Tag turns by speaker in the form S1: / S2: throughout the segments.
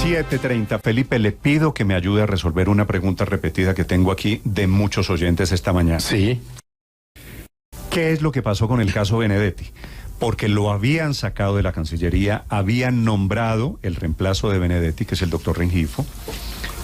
S1: 7:30. Felipe, le pido que me ayude a resolver una pregunta repetida que tengo aquí de muchos oyentes esta mañana.
S2: Sí.
S1: ¿Qué es lo que pasó con el caso Benedetti? Porque lo habían sacado de la Cancillería, habían nombrado el reemplazo de Benedetti, que es el doctor Rengifo.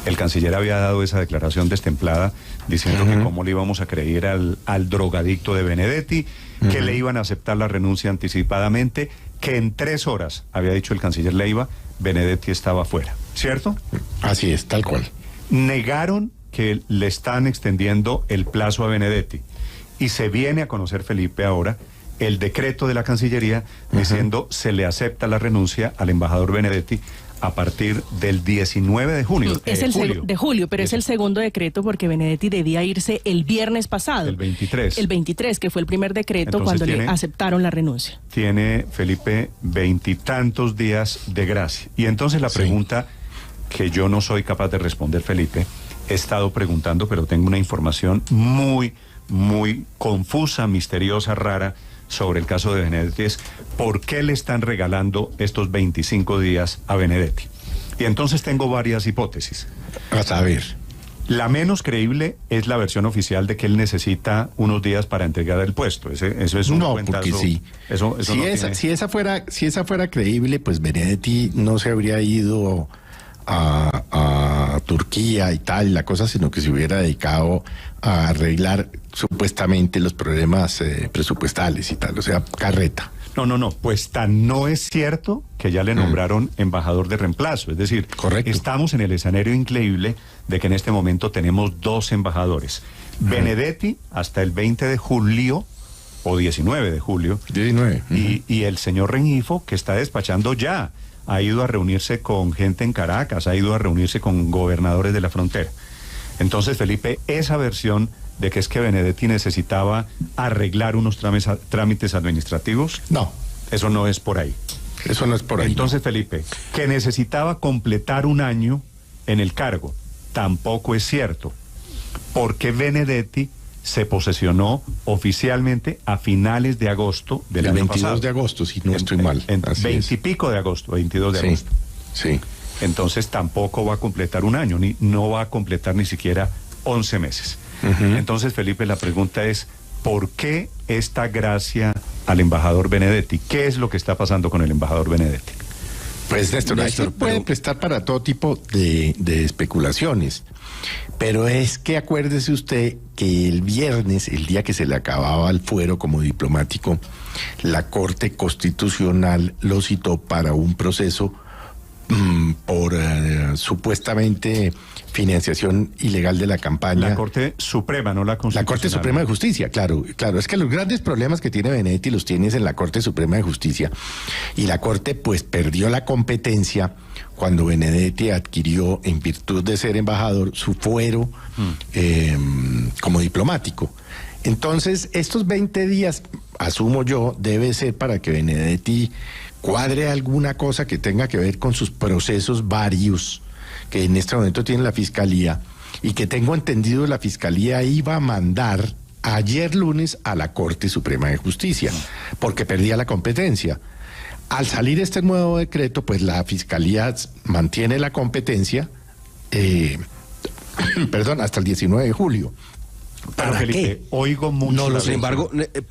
S1: El canciller había dado esa declaración destemplada diciendo que cómo le íbamos a creer al drogadicto de Benedetti, que le iban a aceptar la renuncia anticipadamente, que en 3 horas, había dicho el canciller Leiva, Benedetti estaba fuera, ¿cierto?
S2: Así es, tal cual.
S1: Negaron que le están extendiendo el plazo a Benedetti y se viene a conocer, Felipe, ahora el decreto de la Cancillería diciendo se le acepta la renuncia al embajador Benedetti a partir del 19 de junio.
S3: Es de julio, pero es el segundo decreto porque Benedetti debía irse el viernes pasado.
S1: El 23.
S3: El 23, que fue el primer decreto. Entonces cuando le aceptaron la renuncia.
S1: Tiene, Felipe, 20 y tantos días de gracia. Y entonces la pregunta que yo no soy capaz de responder, Felipe, he estado preguntando, pero tengo una información muy confusa, misteriosa, rara, sobre el caso de Benedetti, es ¿por qué le están regalando estos 25 días a Benedetti? Y entonces tengo varias hipótesis.
S2: A saber.
S1: La menos creíble es la versión oficial de que él necesita unos días para entregar el puesto. Eso es un cuentazo.
S2: Porque sí.
S1: Eso
S2: si esa fuera creíble, pues Benedetti no se habría ido a Turquía y tal, la cosa, sino que se hubiera dedicado a arreglar supuestamente los problemas presupuestales y tal, o sea, carreta.
S1: No, pues tan no es cierto que ya le nombraron embajador de reemplazo, es decir,
S2: correcto.
S1: Estamos en el escenario increíble de que en este momento tenemos 2 embajadores. Benedetti hasta el 20 de julio, o 19 de julio,
S2: 19.
S1: Y el señor Rengifo, que está despachando ya, ha ido a reunirse con gente en Caracas, ha ido a reunirse con gobernadores de la frontera. Entonces, Felipe, esa versión de que es que Benedetti necesitaba arreglar unos trámites administrativos,
S2: no,
S1: eso no es por ahí.
S2: Eso no es por ahí.
S1: Entonces,
S2: no.
S1: Felipe, que necesitaba completar un año en el cargo, tampoco es cierto, porque Benedetti se posesionó oficialmente a finales de agosto del año pasado.
S2: El 22 de agosto, si no estoy mal.
S1: En 20 y pico de agosto, 22 de agosto.
S2: Sí.
S1: Entonces tampoco va a completar un año, no va a completar ni siquiera 11 meses. Entonces, Felipe, la pregunta es, ¿por qué esta gracia al embajador Benedetti? ¿Qué es lo que está pasando con el embajador Benedetti?
S2: Pues Néstor, puede prestar para todo tipo de especulaciones, pero es que acuérdese usted que el viernes, el día que se le acababa el fuero como diplomático, la Corte Constitucional lo citó para un proceso por supuestamente financiación ilegal de la campaña.
S1: La Corte Suprema, no la Constitucional.
S2: La Corte Suprema de Justicia, claro. Es que los grandes problemas que tiene Benedetti los tienes en la Corte Suprema de Justicia. Y la Corte pues perdió la competencia cuando Benedetti adquirió, en virtud de ser embajador, su fuero como diplomático. Entonces, estos 20 días, asumo yo, debe ser para que Benedetti cuadre alguna cosa que tenga que ver con sus procesos varios que en este momento tiene la Fiscalía, y que tengo entendido la Fiscalía iba a mandar ayer lunes a la Corte Suprema de Justicia, porque perdía la competencia. Al salir este nuevo decreto, pues la Fiscalía mantiene la competencia, hasta el 19 de julio.
S1: Pero Felipe, oigo mucho.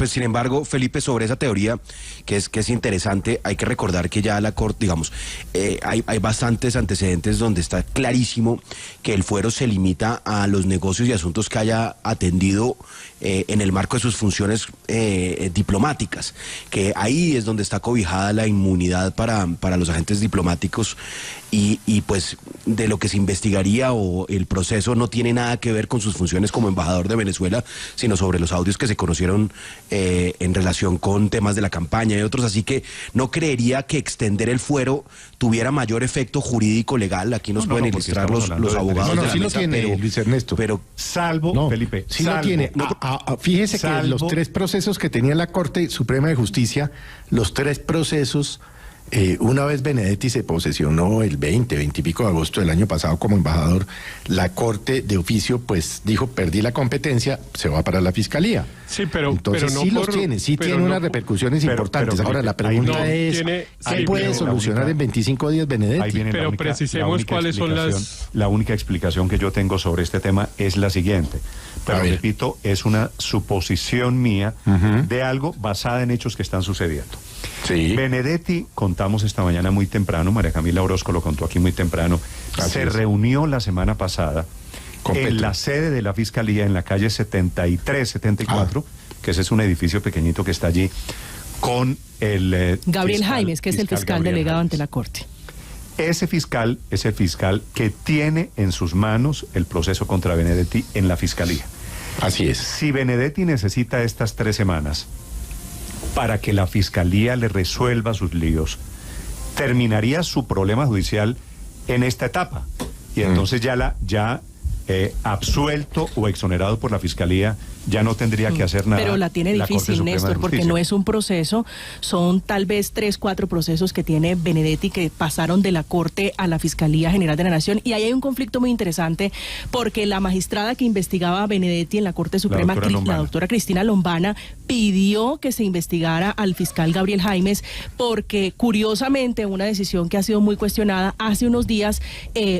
S4: Sin embargo, Felipe, sobre esa teoría que es interesante, hay que recordar que ya la Corte, digamos, hay bastantes antecedentes donde está clarísimo que el fuero se limita a los negocios y asuntos que haya atendido en el marco de sus funciones diplomáticas, que ahí es donde está cobijada la inmunidad para los agentes diplomáticos y pues de lo que se investigaría o el proceso no tiene nada que ver con sus funciones como embajador de Venezuela, sino sobre los audios que se conocieron en relación con temas de la campaña y otros, así que no creería que extender el fuero tuviera mayor efecto jurídico legal. Aquí nos pueden ilustrar los abogados de la
S2: sí
S4: mesa,
S2: lo tiene, Luis Ernesto.
S4: Pero
S1: salvo, Felipe,
S2: sí lo tiene. Fíjese que los 3 procesos que tenía la Corte Suprema de Justicia, los 3 procesos Una vez Benedetti se posesionó el 20 y pico de agosto del año pasado como embajador, la Corte de oficio pues dijo, perdí la competencia, se va para la Fiscalía.
S5: Sí, pero
S2: entonces
S5: no
S2: sí
S5: por,
S2: los tiene, sí
S5: pero
S2: tiene
S5: no
S2: unas
S5: por,
S2: repercusiones
S1: pero,
S2: importantes.
S1: pero,
S2: Ahora la pregunta
S5: no,
S2: es,
S5: tiene,
S2: ¿qué
S5: sí,
S2: puede
S5: pero
S2: solucionar en 25 días Benedetti?
S1: Ahí viene
S5: Pero precisemos cuáles son
S1: la única explicación que yo tengo sobre este tema es la siguiente. Pero repito, es una suposición mía de algo basada en hechos que están sucediendo.
S2: Sí.
S1: Benedetti, contamos esta mañana muy temprano, María Camila Orozco lo contó aquí muy temprano, se reunió la semana pasada en la sede de la Fiscalía en la calle 73, 74, que ese es un edificio pequeñito que está allí, con el
S3: Gabriel Jaimes, que es el fiscal delegado ante la Corte.
S1: Ese fiscal es el fiscal que tiene en sus manos el proceso contra Benedetti en la Fiscalía.
S2: Así es.
S1: Si Benedetti necesita estas 3 semanas para que la Fiscalía le resuelva sus líos, terminaría su problema judicial en esta etapa. Y entonces ya absuelto o exonerado por la Fiscalía, ya no tendría que hacer nada.
S3: Pero la tiene difícil, Néstor, porque no es un proceso, son tal vez 3, 4 procesos que tiene Benedetti que pasaron de la Corte a la Fiscalía General de la Nación, y ahí hay un conflicto muy interesante, porque la magistrada que investigaba a Benedetti en la Corte Suprema, la doctora Cristina Lombana, pidió que se investigara al fiscal Gabriel Jaimes, porque curiosamente una decisión que ha sido muy cuestionada, hace unos días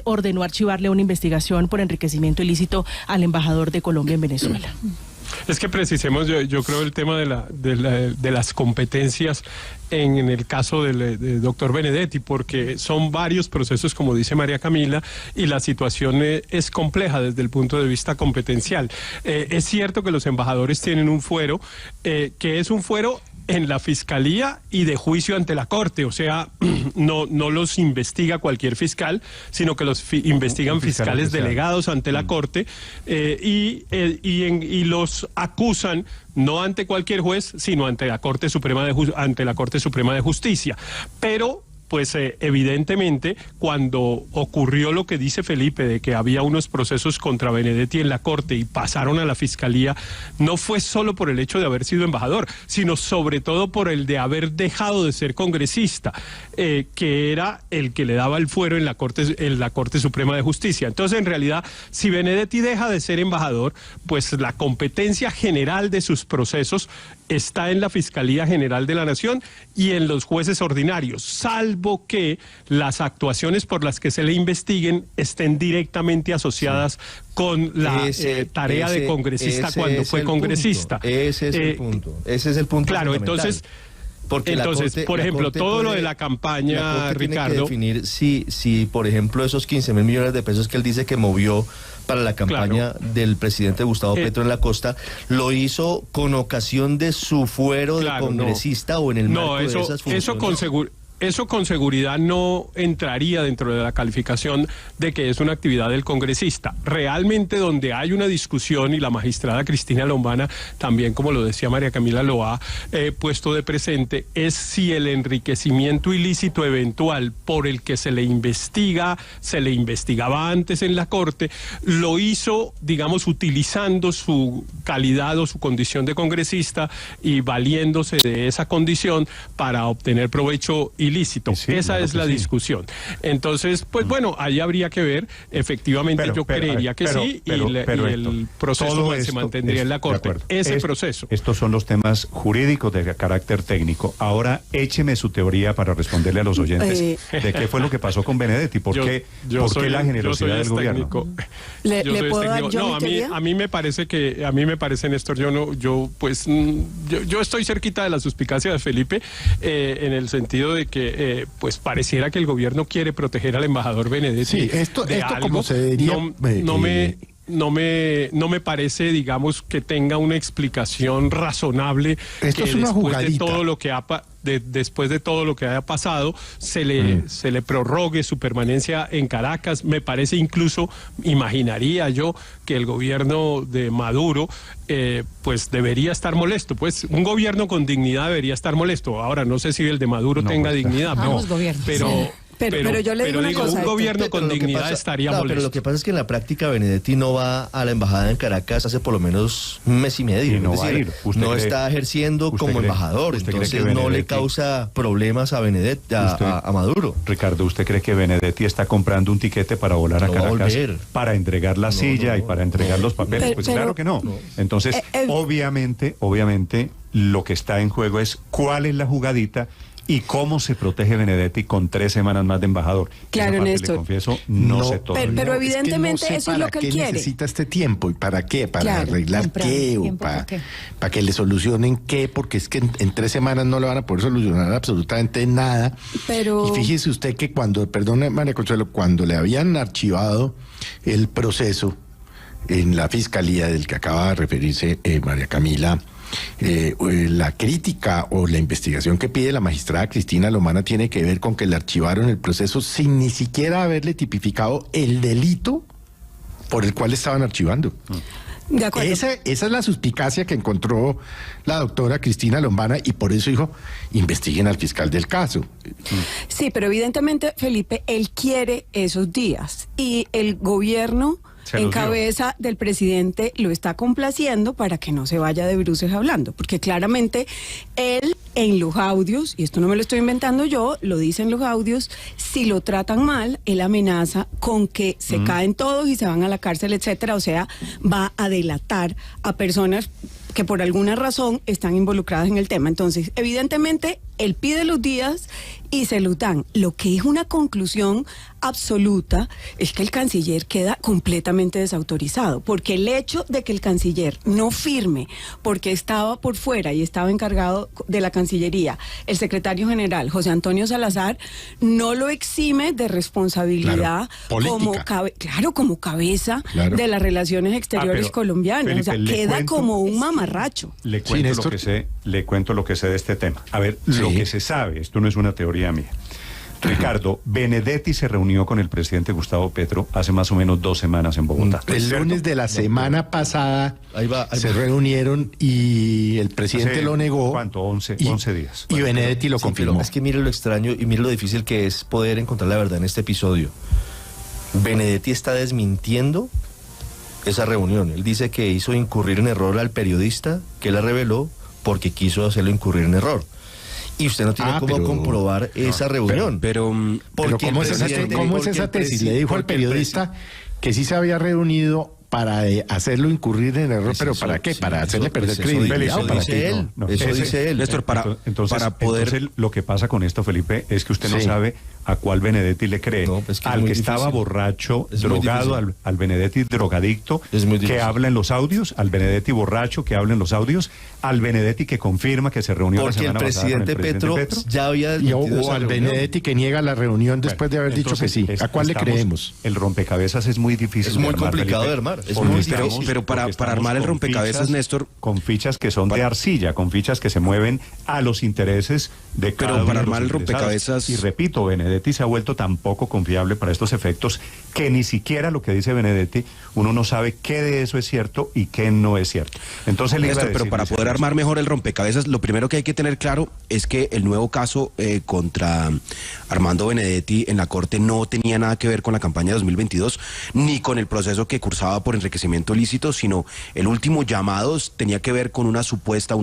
S3: ordenó archivarle una investigación por enriquecimiento ilícito al embajador de Colombia en Venezuela.
S5: Es que precisemos, yo creo, el tema de las competencias en el caso del doctor Benedetti, porque son varios procesos, como dice María Camila, y la situación es compleja desde el punto de vista competencial. Es cierto que los embajadores tienen un fuero, que es un fuero en la Fiscalía y de juicio ante la Corte, o sea, no los investiga cualquier fiscal, sino que los investigan fiscales delegados ante la Corte, y los acusan no ante cualquier juez, sino ante la Corte Suprema de Justicia. Pero pues evidentemente cuando ocurrió lo que dice Felipe, de que había unos procesos contra Benedetti en la Corte y pasaron a la Fiscalía, no fue solo por el hecho de haber sido embajador, sino sobre todo por el de haber dejado de ser congresista, que era el que le daba el fuero en la Corte Suprema de Justicia. Entonces, en realidad, si Benedetti deja de ser embajador, pues la competencia general de sus procesos está en la Fiscalía General de la Nación y en los jueces ordinarios, salvo que las actuaciones por las que se le investiguen estén directamente asociadas con la tarea de congresista cuando fue congresista.
S6: Ese es el punto. Ese es el punto.
S5: Claro, entonces, por ejemplo, todo lo de la campaña, Ricardo,
S6: tiene que definir si, por ejemplo, esos 15.000 millones de pesos que él dice que movió para la campaña del presidente Gustavo Petro en la costa, ¿lo hizo con ocasión de su fuero de congresista o en el marco de esas funciones?
S5: Eso con seguridad no entraría dentro de la calificación de que es una actividad del congresista. Realmente donde hay una discusión, y la magistrada Cristina Lombana también, como lo decía María Camila, lo ha puesto de presente, es si el enriquecimiento ilícito eventual por el que se le investigaba antes en la Corte, lo hizo, digamos, utilizando su calidad o su condición de congresista y valiéndose de esa condición para obtener provecho ilícito. Esa es la discusión. Entonces, pues bueno, ahí habría que ver. Efectivamente, yo creería que sí, y el proceso se mantendría en la Corte. Ese proceso.
S1: Estos son los temas jurídicos de carácter técnico. Ahora, écheme su teoría para responderle a los oyentes de qué fue lo que pasó con Benedetti. ¿Por qué la generosidad del gobierno?
S7: ¿Le puedo dar yo mi teoría?
S5: A mí me parece, Néstor, yo estoy cerquita de la suspicacia de Felipe, en el sentido de que pues pareciera que el gobierno quiere proteger al embajador Benedetti.
S2: Sí, esto como se diría,
S5: no me parece, digamos, que tenga una explicación razonable.
S2: Esto
S5: que
S2: es una
S5: después
S2: jugadita.
S5: de todo lo que después de todo lo que haya pasado, se le prorrogue su permanencia en Caracas. Me parece, incluso, imaginaría yo, que el gobierno de Maduro pues debería estar molesto. Pues un gobierno con dignidad debería estar molesto. Ahora, no sé si el de Maduro tenga dignidad, pero
S7: Pero yo le digo una cosa.
S5: Un gobierno con dignidad estaría molesto.
S6: Pero lo que pasa es que en la práctica Benedetti no va a la embajada en Caracas hace por lo menos un mes y medio.
S1: Y no
S6: es decir, no está ejerciendo como embajador, entonces no le causa problemas a Benedetti, a Maduro.
S1: Ricardo, ¿usted cree que Benedetti está comprando un tiquete para volar a Caracas para entregar la silla y para entregar los papeles? Pues claro que no. Entonces, obviamente, lo que está en juego es cuál es la jugadita y cómo se protege Benedetti con 3 semanas más de embajador.
S7: Claro, Néstor.
S1: Le confieso, no sé todo.
S7: Pero evidentemente eso es lo que él quiere.
S2: Necesita este tiempo y para qué, para arreglar qué o para que le solucionen qué, porque es que en 3 semanas no le van a poder solucionar absolutamente nada.
S7: Pero...
S2: Y fíjese usted que perdone María Consuelo, cuando le habían archivado el proceso en la fiscalía del que acaba de referirse María Camila, la crítica o la investigación que pide la magistrada Cristina Lomana tiene que ver con que le archivaron el proceso sin ni siquiera haberle tipificado el delito por el cual estaban archivando.
S7: De acuerdo.
S2: Esa es la suspicacia que encontró la doctora Cristina Lombana y por eso dijo, investiguen al fiscal del caso.
S7: Sí, pero evidentemente, Felipe, él quiere esos días y el gobierno en cabeza del presidente lo está complaciendo para que no se vaya de bruces hablando, porque claramente él en los audios, y esto no me lo estoy inventando yo, lo dicen los audios, si lo tratan mal, él amenaza con que se caen todos y se van a la cárcel, etcétera, o sea, va a delatar a personas que por alguna razón están involucradas en el tema. Entonces, evidentemente, él pide los días y se los dan. Lo que es una conclusión absoluta es que el canciller queda completamente desautorizado, porque el hecho de que el canciller no firme, porque estaba por fuera y estaba encargado de la Cancillería, el secretario general José Antonio Salazar, no lo exime de responsabilidad como cabeza de las relaciones exteriores colombianas. Felipe, o sea, queda como un mamarracho.
S1: Le cuento lo que sé de este tema. A ver, lo que se sabe, esto no es una teoría mía. Ricardo, Benedetti se reunió con el presidente Gustavo Petro hace más o menos 2 semanas en Bogotá.
S2: El lunes de la semana pasada se reunieron y el presidente lo negó.
S1: ¿Cuánto? 11 días.
S2: Y Benedetti lo confirmó.
S6: Pero es que mire lo extraño y mire lo difícil que es poder encontrar la verdad en este episodio. Benedetti está desmintiendo esa reunión. Él dice que hizo incurrir en error al periodista que la reveló porque quiso hacerlo incurrir en error. Y usted no tiene cómo comprobar esa reunión.
S2: Pero ¿cómo es esa tesis? Le dijo al periodista que sí se había reunido para hacerlo incurrir en error, pero ¿para qué? ¿Para hacerle perder credibilidad?
S6: Eso dice él.
S1: Néstor, entonces, lo que pasa con esto, Felipe, es que usted no sabe a cuál Benedetti le cree. Al que estaba borracho, drogado, al Benedetti drogadicto, que habla en los audios, al Benedetti borracho que habla en los audios, al Benedetti que confirma que se reunió la semana pasada con el presidente Petro,
S6: ya había
S2: o al Benedetti que niega la reunión después de haber dicho que sí. ¿A cuál le creemos?
S1: El rompecabezas es muy difícil.
S6: Es muy complicado de armar.
S4: Pero para armar el rompecabezas, Néstor,
S1: con fichas que son de arcilla, con fichas que se mueven a los intereses de cada uno.
S4: Pero para armar el rompecabezas,
S1: y repito, Benedetti se ha vuelto tan poco confiable para estos efectos que ni siquiera lo que dice Benedetti uno no sabe qué de eso es cierto y qué no es cierto. Entonces,
S4: Néstor, pero para poder armar mejor el rompecabezas, lo primero que hay que tener claro es que el nuevo caso contra Armando Benedetti en la Corte no tenía nada que ver con la campaña de 2022 ni con el proceso que cursaba por enriquecimiento ilícito, sino el último llamado tenía que ver con una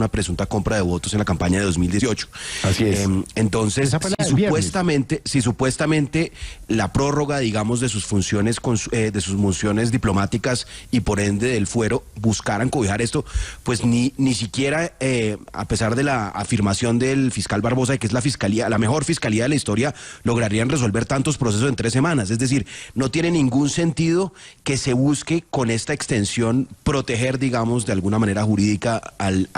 S4: presunta compra de votos en la campaña de 2018.
S2: Así es.
S4: Entonces, si supuestamente la prórroga, digamos, de sus funciones diplomáticas y por ende del fuero buscaran cobijar esto, pues ni siquiera, a pesar de la afirmación del fiscal Barbosa de que es la mejor fiscalía de la historia, lograrían resolver tantos procesos en 3 semanas. Es decir, no tiene ningún sentido que se busque con esta extensión proteger, digamos, de alguna manera jurídica al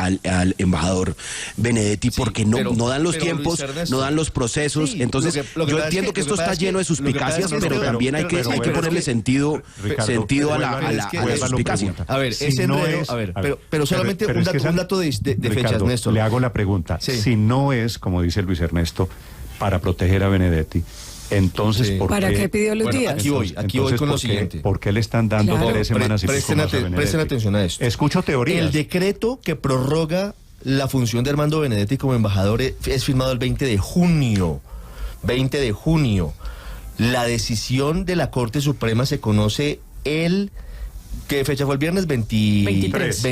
S4: embajador Benedetti, porque no dan los tiempos, no dan los procesos. Entonces, yo entiendo que esto está lleno de suspicacias, pero también hay que ponerle sentido a la suspicacia.
S6: A ver, pero solamente un dato de fechas, Néstor.
S1: Le hago la pregunta. Si no es, como dice Luis Ernesto, para proteger a Benedetti, entonces,
S7: ¿para qué pidió los días?
S6: Aquí voy con lo siguiente.
S1: ¿Por qué le están dando 3 semanas y pico más a Benedetti?
S6: Presten atención a esto.
S1: Escucho teorías.
S6: El decreto que prorroga la función de Armando Benedetti como embajador es firmado el 20 de junio. La decisión de la Corte Suprema se conoce ¿qué fecha fue el viernes? 23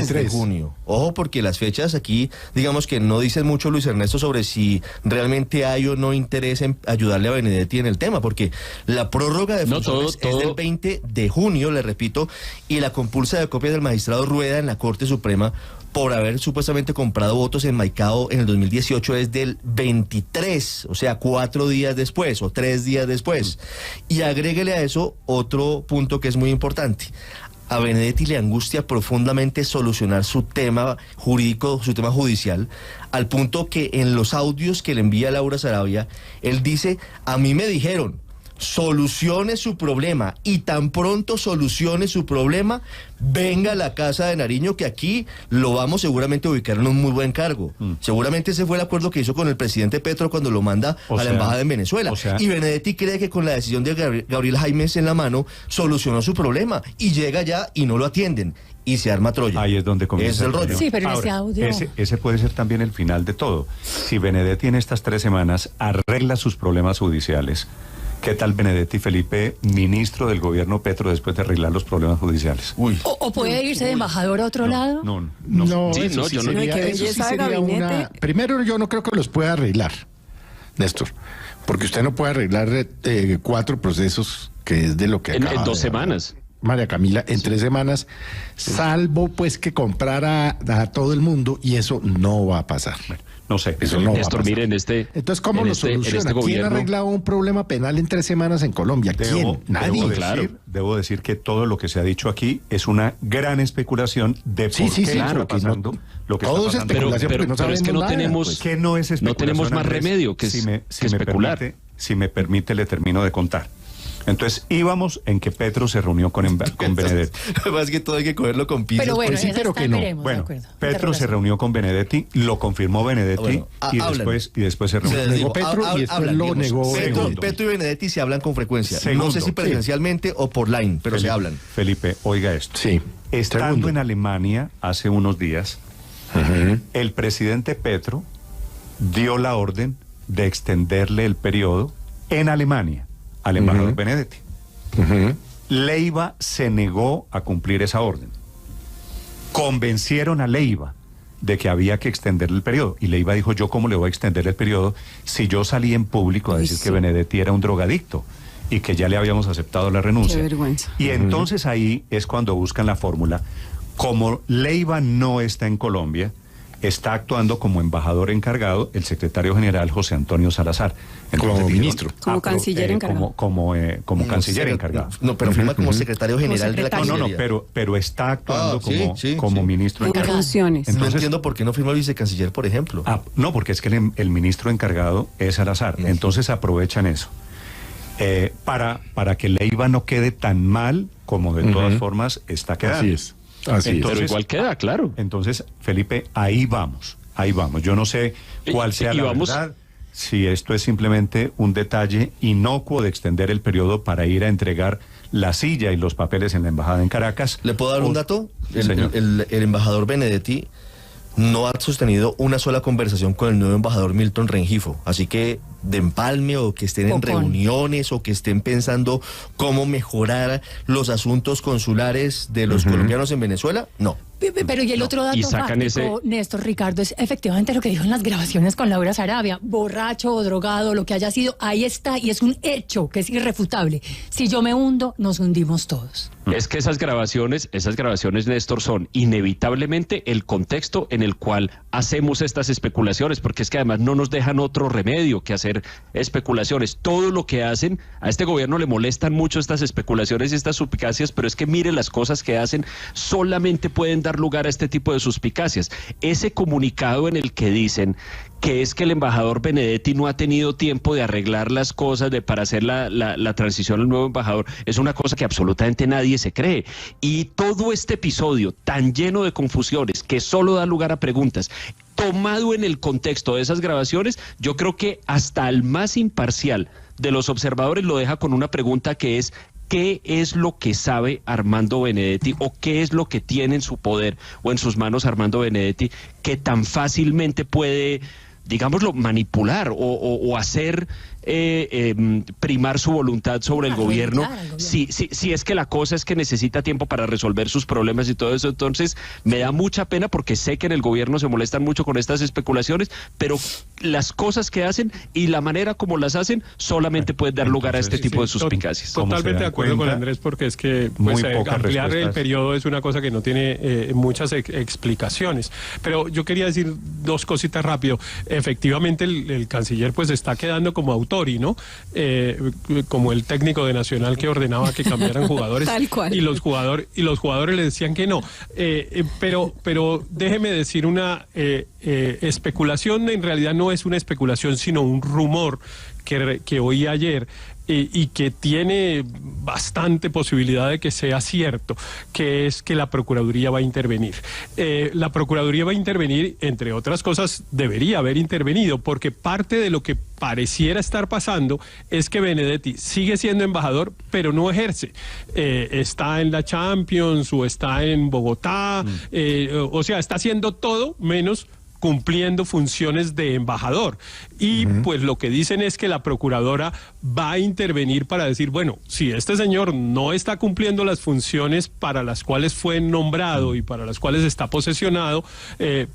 S6: de junio. Ojo, porque las fechas aquí, digamos que no dicen mucho, Luis Ernesto, sobre si realmente hay o no interés en ayudarle a Benedetti en el tema, porque la prórroga de funciones es del 20 de junio, le repito, y la compulsa de copias del magistrado Rueda en la Corte Suprema por haber supuestamente comprado votos en Maicao en el 2018 es del 23, o sea, 4 días después o 3 días después. Y agréguele a eso otro punto que es muy importante. A Benedetti le angustia profundamente solucionar su tema jurídico, su tema judicial, al punto que en los audios que le envía Laura Sarabia, él dice, a mí me dijeron, solucione su problema, y tan pronto solucione su problema, venga a la Casa de Nariño, que aquí lo vamos seguramente a ubicar en un muy buen cargo. Seguramente ese fue el acuerdo que hizo con el presidente Petro cuando lo manda a la embajada en Venezuela. Y Benedetti cree que con la decisión de Gabriel Jaimes en la mano solucionó su problema, y llega allá y no lo atienden. Y se arma Troya.
S1: Ahí es donde comienza
S7: el rollo. Sí, pero
S1: ahora,
S7: ese audio...
S1: ese puede ser también el final de todo. Si Benedetti en estas 3 semanas arregla sus problemas judiciales, ¿qué tal Benedetti Felipe, ministro del gobierno Petro, después de arreglar los problemas judiciales?
S7: ¿O puede irse de embajador a otro lado?
S2: No, Primero, yo no creo que los pueda arreglar, Néstor, porque usted no puede arreglar 4 procesos, que es de lo que acaba
S8: en 2 semanas.
S2: María Camila, en 3 semanas, salvo pues que comprara a todo el mundo, y eso no va a pasar.
S1: No sé.
S2: Eso no
S8: Néstor,
S2: va a pasar.
S8: mire,
S2: Entonces, ¿cómo lo soluciona? ¿Quién
S8: gobierno
S2: ha arreglado un problema penal en 3 semanas en Colombia? ¿Quién? Nadie.
S1: Debo decir que todo lo que se ha dicho aquí es una gran especulación de por qué está pasando lo que está pasando.
S8: Pero es que no tenemos,
S1: pues, que no es especulación,
S8: no tenemos más
S1: Andrés,
S8: remedio que especular.
S1: Si me permite, le termino de contar. Entonces íbamos en que Petro se reunió con Benedetti.
S6: Además que todo hay que cogerlo con pinzas.
S7: Pero bueno,
S2: pero que no.
S1: Bueno, Petro se reunió con Benedetti, lo confirmó Benedetti y después se reunió.
S2: Negó Petro y después lo negó.
S6: Petro y Benedetti se hablan con frecuencia.
S1: Segundo,
S6: no sé si presencialmente o por line, pero se hablan.
S1: Felipe, oiga esto.
S2: Sí.
S1: Estando en Alemania hace unos días, el presidente Petro dio la orden de extenderle el periodo en Alemania al embajador Benedetti. Leiva se negó a cumplir esa orden. Convencieron a Leiva de que había que extenderle el periodo. Y Leiva dijo, ¿yo cómo le voy a extender el periodo si yo salí en público a decir que Benedetti era un drogadicto y que ya le habíamos aceptado la renuncia?
S7: Qué vergüenza.
S1: Y entonces ahí es cuando buscan la fórmula. Como Leiva no está en Colombia, está actuando como embajador encargado el secretario general José Antonio Salazar. Entonces,
S2: como ministro.
S7: Como canciller encargado.
S1: Como canciller encargado.
S6: No, pero firma como secretario general de la Cancillería.
S1: Pero está actuando como ministro encargado.
S7: Entonces,
S6: no entiendo por qué no firma el vicecanciller, por ejemplo.
S1: No, porque es que el ministro encargado es Salazar. Entonces aprovechan eso. Para que Leiva no quede tan mal como de todas formas está quedando.
S2: Así es. Entonces,
S8: pero igual queda, claro.
S1: Entonces, Felipe, ahí vamos. Yo no sé cuál sea la verdad, si esto es simplemente un detalle inocuo de extender el periodo para ir a entregar la silla y los papeles en la embajada en Caracas.
S6: ¿Le puedo dar un dato? El embajador Benedetti no ha sostenido una sola conversación con el nuevo embajador Milton Rengifo, así que de empalme o que estén en reuniones o que estén pensando cómo mejorar los asuntos consulares de los colombianos en Venezuela, no.
S9: Pero y el otro dato fáctico, Néstor, Ricardo, es efectivamente lo que dijo en las grabaciones con Laura Sarabia, borracho o drogado, lo que haya sido, ahí está y es un hecho que es irrefutable. Si yo me hundo, nos hundimos todos.
S8: Es que esas grabaciones, Néstor, son inevitablemente el contexto en el cual hacemos estas especulaciones, porque es que además no nos dejan otro remedio que hacer especulaciones. Todo lo que hacen, a este gobierno le molestan mucho estas especulaciones y estas suspicacias, pero es que mire las cosas que hacen, solamente pueden dar lugar a este tipo de suspicacias. Ese comunicado en el que dicen que es que el embajador Benedetti no ha tenido tiempo de arreglar las cosas para hacer la transición al nuevo embajador, es una cosa que absolutamente nadie se cree. Y todo este episodio tan lleno de confusiones que solo da lugar a preguntas, tomado en el contexto de esas grabaciones, yo creo que hasta el más imparcial de los observadores lo deja con una pregunta que es: ¿qué es lo que sabe Armando Benedetti o qué es lo que tiene en su poder o en sus manos Armando Benedetti que tan fácilmente puede, digámoslo, manipular o hacer primar su voluntad sobre el gobierno si es que la cosa es que necesita tiempo para resolver sus problemas y todo eso. Entonces me da mucha pena porque sé que en el gobierno se molestan mucho con estas especulaciones, pero las cosas que hacen y la manera como las hacen solamente pueden dar lugar a este tipo de suspicacias.
S5: Totalmente de acuerdo con Andrés, porque es que pues, ampliar el periodo es una cosa que no tiene muchas explicaciones. Pero yo quería decir dos cositas rápido. Efectivamente el canciller pues está quedando como autori, ¿no? Como el técnico de Nacional que ordenaba que cambiaran jugadores.
S7: Tal cual.
S5: Y los jugadores le decían que no. Pero déjeme decir una especulación, en realidad no es una especulación, sino un rumor que oí ayer y que tiene bastante posibilidad de que sea cierto, que es que la Procuraduría va a intervenir. La Procuraduría va a intervenir, entre otras cosas, debería haber intervenido, porque parte de lo que pareciera estar pasando es que Benedetti sigue siendo embajador, pero no ejerce. Está en la Champions o está en Bogotá, o sea, está haciendo todo menos cumpliendo funciones de embajador. Y pues lo que dicen es que la procuradora va a intervenir para decir, bueno, si este señor no está cumpliendo las funciones para las cuales fue nombrado y para las cuales está posesionado,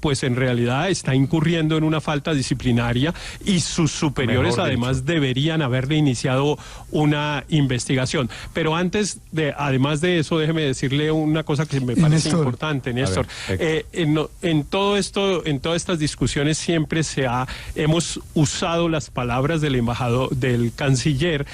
S5: pues en realidad está incurriendo en una falta disciplinaria y sus superiores además deberían haberle iniciado una investigación. Pero además de eso, déjeme decirle una cosa que me parece importante, Néstor. En todo esto, en todas estas discusiones siempre hemos usado las palabras del embajador, del canciller,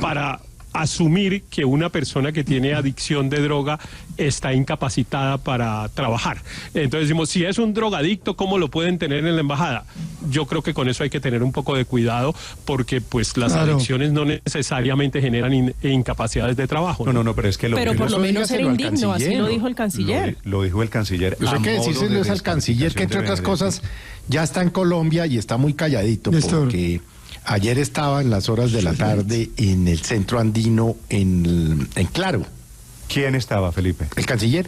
S5: para asumir que una persona que tiene adicción de droga está incapacitada para trabajar. Entonces decimos, si es un drogadicto, ¿cómo lo pueden tener en la embajada? Yo creo que con eso hay que tener un poco de cuidado, porque pues las adicciones no necesariamente generan incapacidades de trabajo.
S1: No, pero es que
S3: pero por lo menos era indigno, así lo dijo el canciller.
S1: Lo dijo el canciller.
S2: Eso hay que decírselo al canciller, que entre otras cosas ya está en Colombia y está muy calladito, porque ayer estaba en las horas de la tarde en el centro andino en Claro.
S1: ¿Quién estaba, Felipe?
S2: El canciller.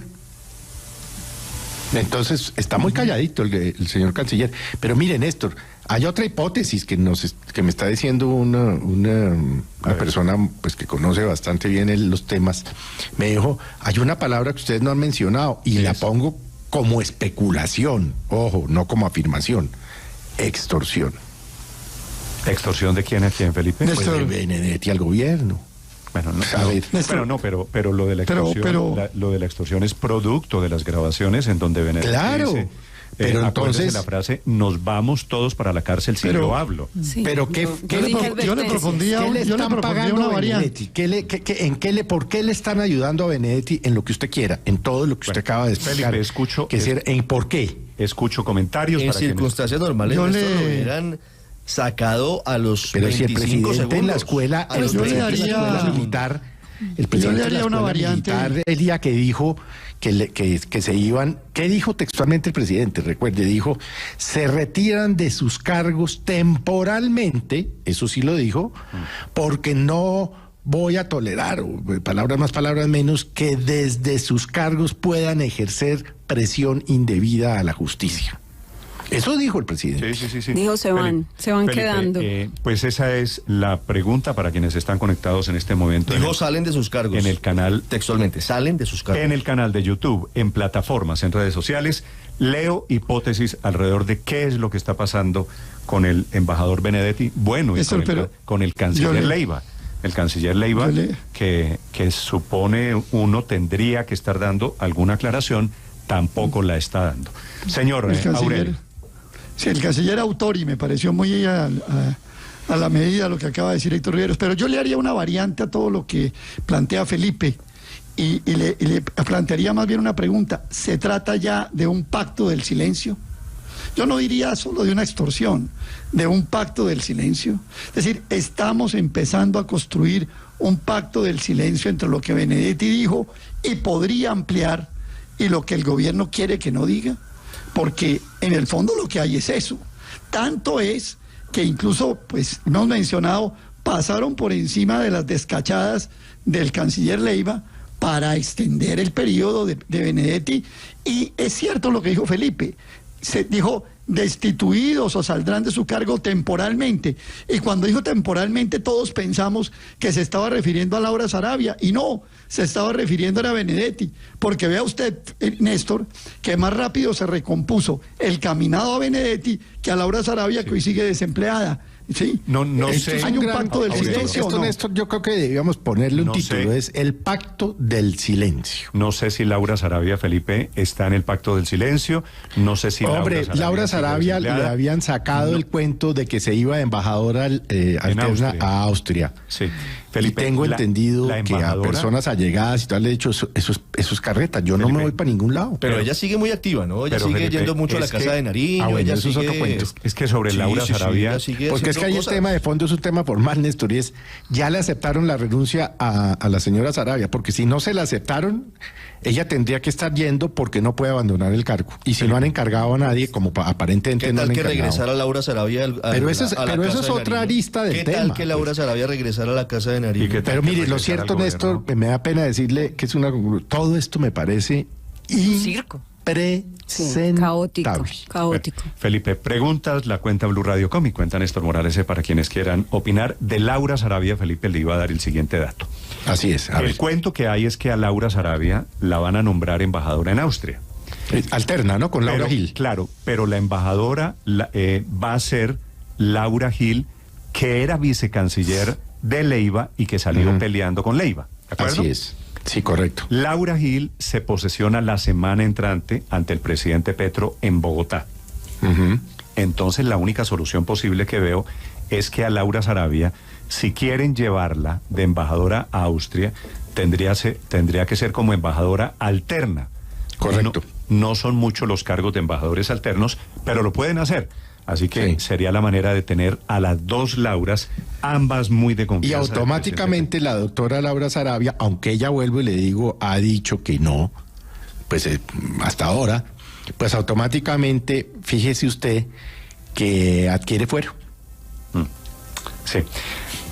S2: Entonces está muy calladito el señor canciller. Pero mire, Néstor, hay otra hipótesis que me está diciendo una persona pues que conoce bastante bien los temas. Me dijo, hay una palabra que ustedes no han mencionado y la pongo como especulación, ojo, no como afirmación: extorsión.
S1: ¿Extorsión de quién a quién, Felipe?
S2: Pues de Benedetti al gobierno.
S1: Bueno, pero lo de la extorsión, lo de la extorsión es producto de las grabaciones en donde Benedetti dice,
S2: pero entonces
S1: la frase, nos vamos todos para la cárcel si lo hablo.
S7: Sí,
S2: pero
S10: yo le propondría una variante.
S2: ¿Por qué le están ayudando a Benedetti en lo que usted quiera, en todo lo que usted acaba de explicar?
S1: Felipe,
S2: ¿por qué?
S1: Escucho comentarios.
S6: En circunstancias normales lo hubieran sacado a los 25 segundos. Pero si el presidente en la escuela, militar, el presidente de la escuela militar, el día que dijo que se iban, ¿qué dijo textualmente el presidente? Recuerde, dijo, se retiran de sus cargos temporalmente, eso sí lo dijo, porque no voy a tolerar, palabras más, palabras menos, que desde sus cargos puedan ejercer presión indebida a la justicia. Eso dijo el presidente.
S1: Sí.
S7: Dijo, se van quedando.
S1: Pues esa es la pregunta para quienes están conectados en este momento.
S6: Dijo, salen de sus cargos.
S1: En el canal.
S6: Textualmente, salen de sus cargos.
S1: En el canal de YouTube, en plataformas, en redes sociales, leo hipótesis alrededor de qué es lo que está pasando con el embajador Benedetti. Bueno, y con el canciller Leiva. El canciller Leiva, que supone uno tendría que estar dando alguna aclaración, tampoco la está dando. Señor Aurelio.
S10: Sí, el canciller Autori me pareció muy a la medida lo que acaba de decir Héctor Riveros, pero yo le haría una variante a todo lo que plantea Felipe y le plantearía más bien una pregunta. ¿Se trata ya de un pacto del silencio? Yo no diría solo de una extorsión, de un pacto del silencio. Es decir, estamos empezando a construir un pacto del silencio entre lo que Benedetti dijo y podría ampliar y lo que el gobierno quiere que no diga. Porque en el fondo lo que hay es eso. Tanto es que incluso, pues, hemos mencionado, pasaron por encima de las descachadas del canciller Leiva para extender el periodo de Benedetti. Y es cierto lo que dijo Felipe. Se dijo, destituidos o saldrán de su cargo temporalmente. Y cuando dijo temporalmente, todos pensamos que se estaba refiriendo a Laura Sarabia, y no, se estaba refiriendo a Benedetti, porque vea usted, Néstor, que más rápido se recompuso el caminado a Benedetti que a Laura Sarabia, que hoy sigue desempleada. Sí,
S1: no sé.
S10: Hay un pacto del silencio.
S2: Esto, Néstor, yo creo que debíamos ponerle un título, es el pacto del silencio.
S1: No sé si Laura Sarabia, Felipe, está en el pacto del silencio. No sé si
S2: Laura Sarabia le habían sacado el cuento de que se iba de embajadora alterna a Austria.
S1: Sí.
S2: Felipe, y tengo entendido que a personas allegadas y tal le he dicho, eso es carreta, yo Felipe, no me voy para ningún lado.
S6: Pero ella sigue muy activa, ¿no? Ella sigue Felipe, yendo mucho a la casa de Nariño.
S2: Bueno, eso es otro cuento.
S1: Es que sobre Laura Sarabia...
S2: Porque es que hay el tema de fondo, es un tema formal, Néstor, y es, ya le aceptaron la renuncia a la señora Sarabia, porque si no se la aceptaron, ella tendría que estar yendo porque no puede abandonar el cargo. Y si no han encargado a nadie, como aparentemente no han encargado.
S6: ¿Qué tal que regresara Laura Sarabia
S2: pero eso es otra arista del tema.
S6: ¿Qué tal que Laura Sarabia regresara a la casa de Nariño?
S2: Pero mire, lo cierto, Néstor, me da pena decirle que es todo esto me parece
S9: circo.
S7: Caótico.
S1: Felipe, preguntas, la cuenta Blue Radio Com y cuenta Néstor Morales para quienes quieran opinar. De Laura Sarabia, Felipe le iba a dar el siguiente dato.
S2: Así es.
S1: El cuento que hay es que a Laura Sarabia la van a nombrar embajadora en Austria.
S2: Alterna, ¿no? Con Laura Gil.
S1: Claro, pero la embajadora va a ser Laura Gil, que era vicecanciller de Leiva y que salió peleando con Leiva. ¿De acuerdo?
S2: Así es. Sí, correcto.
S1: Laura Gil se posesiona la semana entrante ante el presidente Petro en Bogotá. Entonces la única solución posible que veo es que a Laura Sarabia, si quieren llevarla de embajadora a Austria, tendría que ser como embajadora alterna.
S2: Correcto.
S1: No son muchos los cargos de embajadores alternos, pero lo pueden hacer. Así que sería la manera de tener a las dos Lauras, ambas muy de confianza.
S2: Y automáticamente la doctora Laura Sarabia, aunque ella, vuelvo y le digo, ha dicho que no, pues hasta ahora, pues automáticamente, fíjese usted que adquiere fuero.
S1: Sí.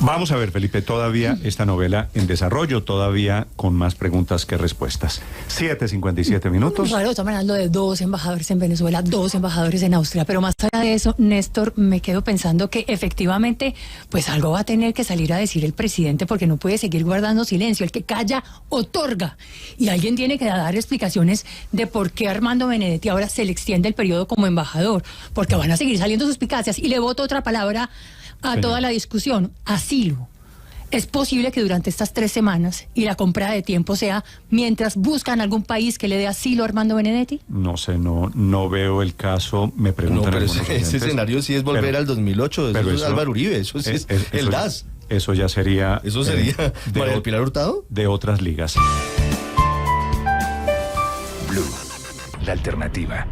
S1: Vamos a ver, Felipe, todavía esta novela en desarrollo, todavía con más preguntas que respuestas. 7:57 minutos.
S9: Claro, estamos hablando de 2 embajadores en Venezuela, 2 embajadores en Austria, pero más allá de eso, Néstor, me quedo pensando que efectivamente, pues algo va a tener que salir a decir el presidente porque no puede seguir guardando silencio. El que calla, otorga. Y alguien tiene que dar explicaciones de por qué Armando Benedetti ahora se le extiende el periodo como embajador, porque van a seguir saliendo suspicacias. Y le voto otra palabra a toda la discusión, asilo. ¿Es posible que durante estas 3 semanas y la compra de tiempo sea mientras buscan algún país que le dé asilo a Armando Benedetti?
S1: No sé, no veo el caso, me preguntan.
S6: No, pero ese escenario sí es volver al 2008, eso es Álvaro Uribe, eso sí es el DAS.
S1: Eso ya sería...
S6: ¿Eso sería María del Pilar Hurtado?
S1: De otras ligas.
S11: Blue, la alternativa.